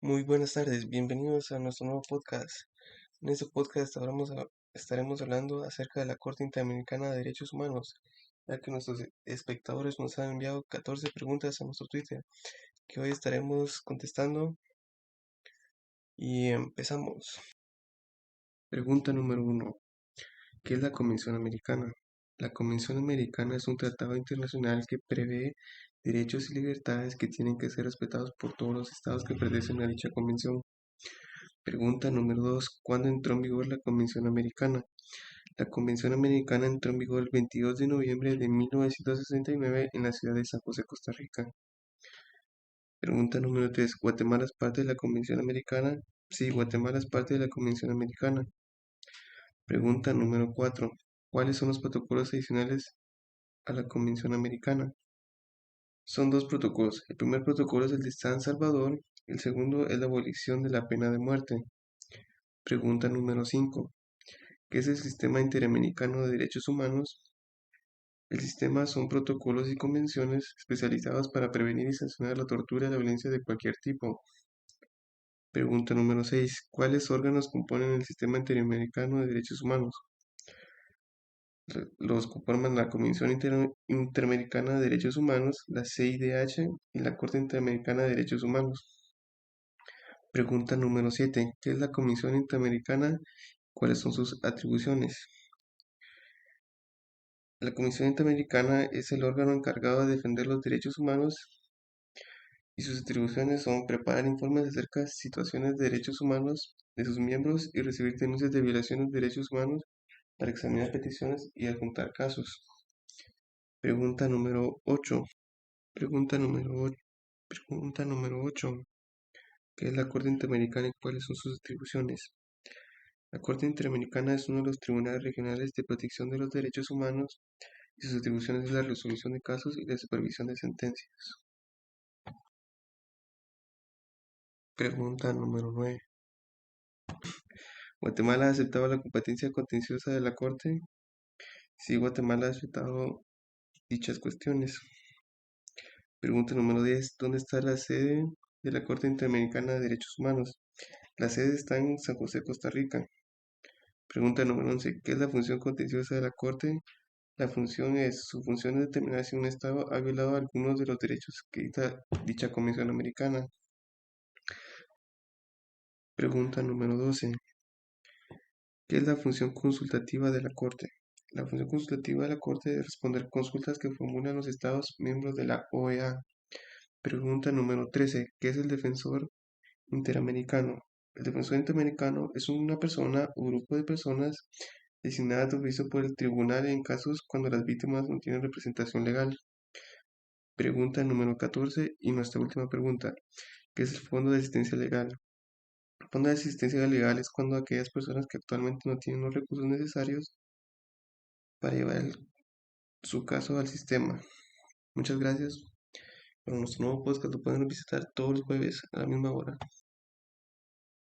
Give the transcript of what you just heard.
Muy buenas tardes, bienvenidos a nuestro nuevo podcast. En este podcast estaremos hablando acerca de la Corte Interamericana de Derechos Humanos, ya que nuestros espectadores nos han enviado 14 preguntas a nuestro Twitter, que hoy estaremos contestando y empezamos. Pregunta número 1. ¿Qué es la Convención Americana? La Convención Americana es un tratado internacional que prevé derechos y libertades que tienen que ser respetados por todos los estados que pertenecen a dicha convención. Pregunta número 2. ¿Cuándo entró en vigor la Convención Americana? La Convención Americana entró en vigor el 22 de noviembre de 1969 en la ciudad de San José, Costa Rica. Pregunta número 3. ¿Guatemala es parte de la Convención Americana? Sí, Guatemala es parte de la Convención Americana. Pregunta número 4. ¿Cuáles son los protocolos adicionales a la Convención Americana? Son dos protocolos. El primer protocolo es el de San Salvador, el segundo es la abolición de la pena de muerte. Pregunta número 5. ¿Qué es el Sistema Interamericano de Derechos Humanos? El sistema son protocolos y convenciones especializados para prevenir y sancionar la tortura y la violencia de cualquier tipo. Pregunta número 6. ¿Cuáles órganos componen el Sistema Interamericano de Derechos Humanos? Los conforman la Comisión Interamericana de Derechos Humanos, la CIDH y la Corte Interamericana de Derechos Humanos. Pregunta número 7. ¿Qué es la Comisión Interamericana? ¿Cuáles son sus atribuciones? La Comisión Interamericana es el órgano encargado de defender los derechos humanos y sus atribuciones son preparar informes acerca de situaciones de derechos humanos de sus miembros y recibir denuncias de violaciones de derechos humanos para examinar peticiones y adjuntar casos. Pregunta número 8. Pregunta número 8. ¿Qué es la Corte Interamericana y cuáles son sus atribuciones? La Corte Interamericana es uno de los tribunales regionales de protección de los derechos humanos y sus atribuciones es la resolución de casos y la supervisión de sentencias. Pregunta número 9. ¿Guatemala ha aceptado la competencia contenciosa de la Corte? Sí, Guatemala ha aceptado dichas cuestiones. Pregunta número 10. ¿Dónde está la sede de la Corte Interamericana de Derechos Humanos? La sede está en San José, Costa Rica. Pregunta número 11. ¿Qué es la función contenciosa de la Corte? Su función es determinar si un Estado ha violado algunos de los derechos que dicta dicha Convención Americana. Pregunta número 12. ¿Qué es la función consultativa de la Corte? La función consultativa de la Corte es responder consultas que formulan los Estados miembros de la OEA. Pregunta número 13. ¿Qué es el defensor interamericano? El defensor interamericano es una persona o grupo de personas designadas de oficio por el tribunal en casos cuando las víctimas no tienen representación legal. Pregunta número 14 y nuestra última pregunta. ¿Qué es el Fondo de Asistencia Legal? El Fondo de Asistencia Legal es cuando aquellas personas que actualmente no tienen los recursos necesarios para llevar su caso al sistema. Muchas gracias. Para nuestro nuevo podcast lo pueden visitar todos los jueves a la misma hora.